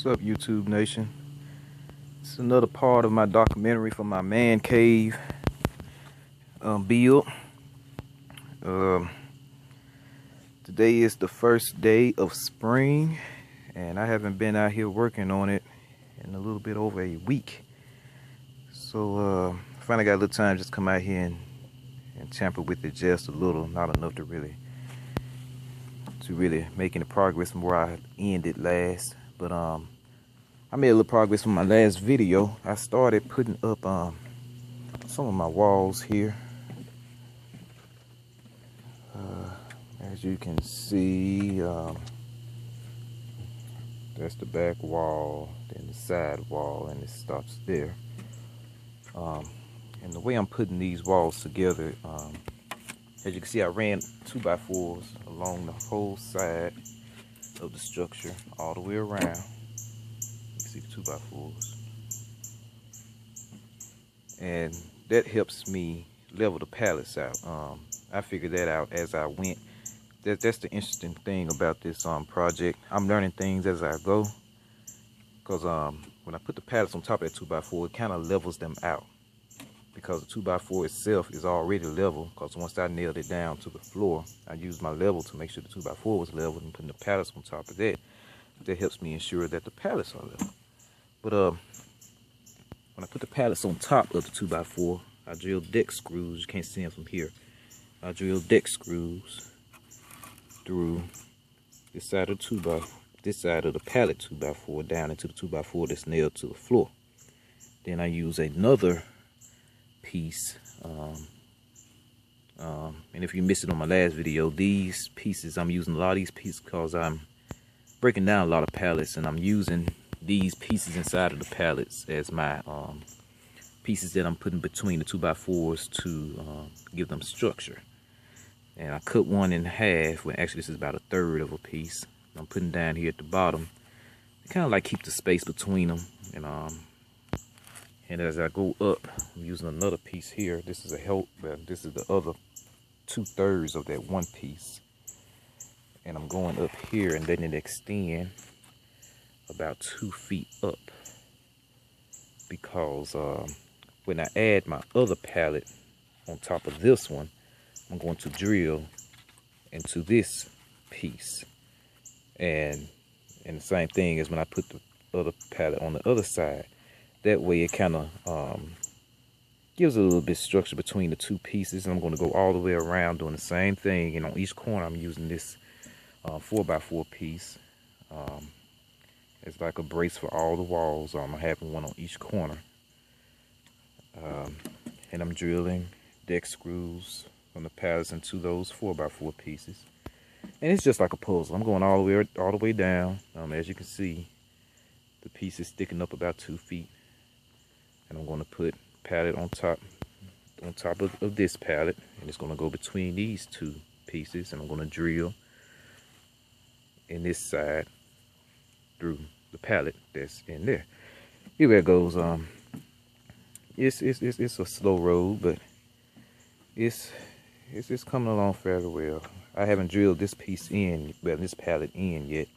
What's up, YouTube Nation? It's another part of my documentary for my man cave build. Um, Today is the first day of spring, and I haven't been out here working on it in a little bit over a week. So I finally got a little time just come out here and tamper with it just a little, not enough to really make any progress from where I ended last. But I made a little progress from my last video. I started putting up some of my walls here. As you can see, that's the back wall, then the side wall, and it stops there. And the way I'm putting these walls together, as you can see, I ran 2x4s along the whole side of the structure, all the way around. You can see the 2x4s. And that helps me level the pallets out. I figured that out as I went. That's the interesting thing about this project. I'm learning things as I go, because when I put the pallets on top of that 2x4, it kind of levels them out, because the 2x4 itself is already level. Because once I nailed it down to the floor, I used my level to make sure the 2x4 was level, and putting the pallets on top of that, that helps me ensure that the pallets are level. But when I put the pallets on top of the 2x4, I drilled deck screws. You can't see them from here. I drilled deck screws through this side of the pallet 2x4 down into the 2x4 that's nailed to the floor. Then I use another piece, and if you missed it on my last video, these pieces, I'm using a lot of these pieces because I'm breaking down a lot of pallets, and I'm using these pieces inside of the pallets as my pieces that I'm putting between the 2x4s to give them structure. And I cut one in half. Well, actually, this is about a third of a piece. I'm putting down here at the bottom, kind of like keep the space between them. And as I go up, I'm using another piece here. This is this is the other 2/3 of that one piece. And I'm going up here and letting it extend about 2 feet up, because when I add my other pallet on top of this one, I'm going to drill into this piece, and the same thing as when I put the other pallet on the other side. That way it kind of gives a little bit of structure between the two pieces. And I'm going to go all the way around doing the same thing, and on each corner I'm using this 4x4 piece. It's like a brace for all the walls. I'm having one on each corner, and I'm drilling deck screws from the pallets into those 4x4 pieces. And it's just like a puzzle. I'm going all the way down. As you can see, the piece is sticking up about 2 feet, and I'm going to put pallet on top of this pallet, and it's going to go between these two pieces, and I'm going to drill in this side through the pallet that's in there. Here it goes. It's a slow road, but it's coming along fairly well. I haven't drilled this piece in, well, this pallet in yet.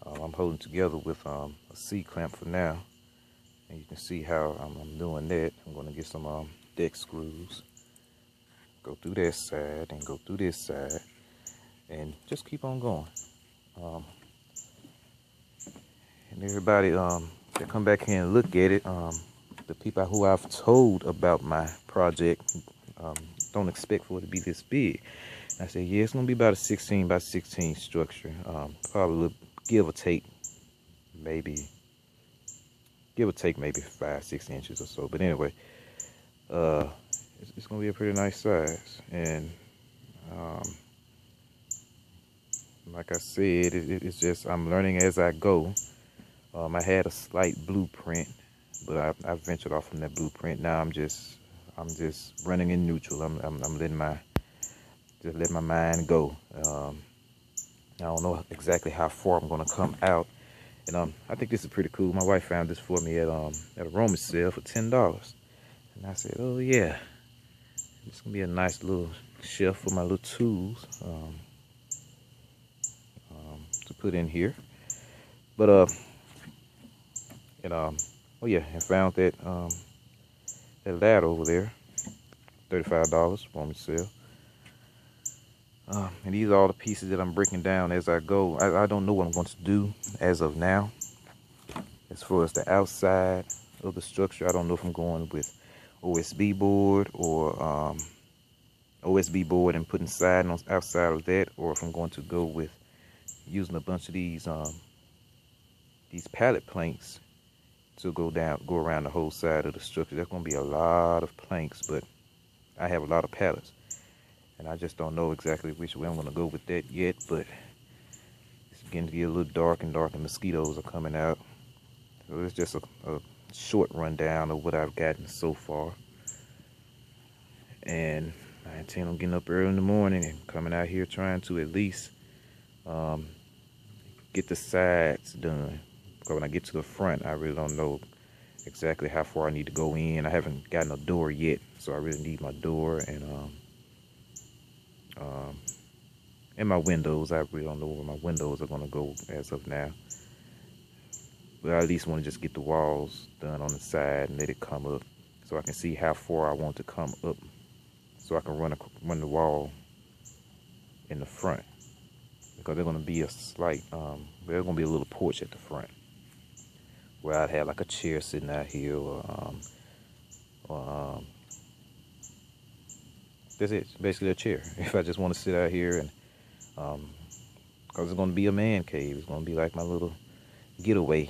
I'm holding together with a C-clamp for now, and you can see how I'm doing that. I'm going to get some deck screws, go through that side and go through this side, and just keep on going. And everybody that come back here and look at it, the people who I've told about my project, don't expect for it to be this big. I said, yeah, it's gonna be about a 16 by 16 structure. Probably give or take maybe 5-6 inches or so. But anyway, it's gonna be a pretty nice size. And like I said, it's just I'm learning as I go. I had a slight blueprint, but I ventured off from that blueprint. Now I'm just running in neutral. I'm letting my mind go. I don't know exactly how far I'm gonna come out, and I think this is pretty cool. My wife found this for me at a Roman sale for $10, and I said, oh yeah, it's gonna be a nice little shelf for my little tools to put in here. But And oh yeah, and found that that ladder over there, $35 for me to sell. And these are all the pieces that I'm breaking down as I go. I don't know what I'm going to do as of now. As far as the outside of the structure, I don't know if I'm going with OSB board or OSB board and putting siding on outside of that, or if I'm going to go with using a bunch of these pallet planks to go around the whole side of the structure. That's going to be a lot of planks, but I have a lot of pallets, and I just don't know exactly which way I'm going to go with that yet. But it's beginning to get a little dark, and mosquitoes are coming out. So it's just a short rundown of what I've gotten so far. And I intend on getting up early in the morning and coming out here trying to at least get the sides done. Because when I get to the front, I really don't know exactly how far I need to go in. I haven't gotten a door yet, so I really need my door and my windows. I really don't know where my windows are going to go as of now. But I at least want to just get the walls done on the side and let it come up so I can see how far I want to come up, so I can run the wall in the front. Because there's going to be a slight, there's going to be a little porch at the front where I'd have like a chair sitting out here, or that's it, basically a chair. If I just want to sit out here, and because it's going to be a man cave, it's going to be like my little getaway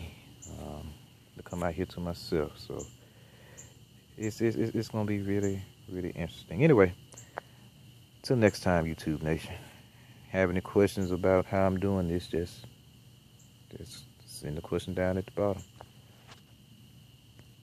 to come out here to myself. So it's going to be really, really interesting. Anyway, till next time, YouTube Nation. Have any questions about how I'm doing this, just send the question down at the bottom.